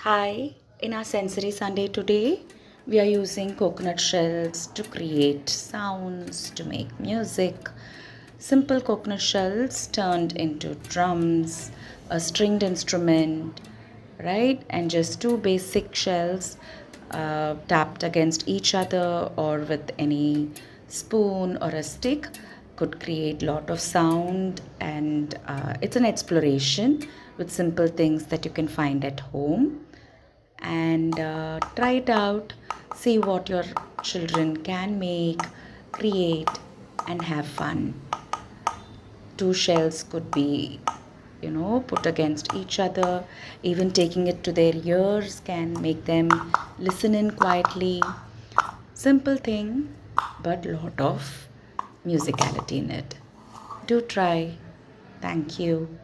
Hi, in our Sensory Sunday today, we are using coconut shells to create sounds, to make music. Simple coconut shells turned into drums, a stringed instrument, right? And just two basic shells tapped against each other or with any spoon or a stick could create lot of sound, and it's an exploration with simple things that you can find at home. And try it out, see what your children can make, create, and have fun. Two shells could be, put against each other. Even taking it to their ears can make them listen in quietly. Simple thing, but lot of musicality in it. Do try. Thank you.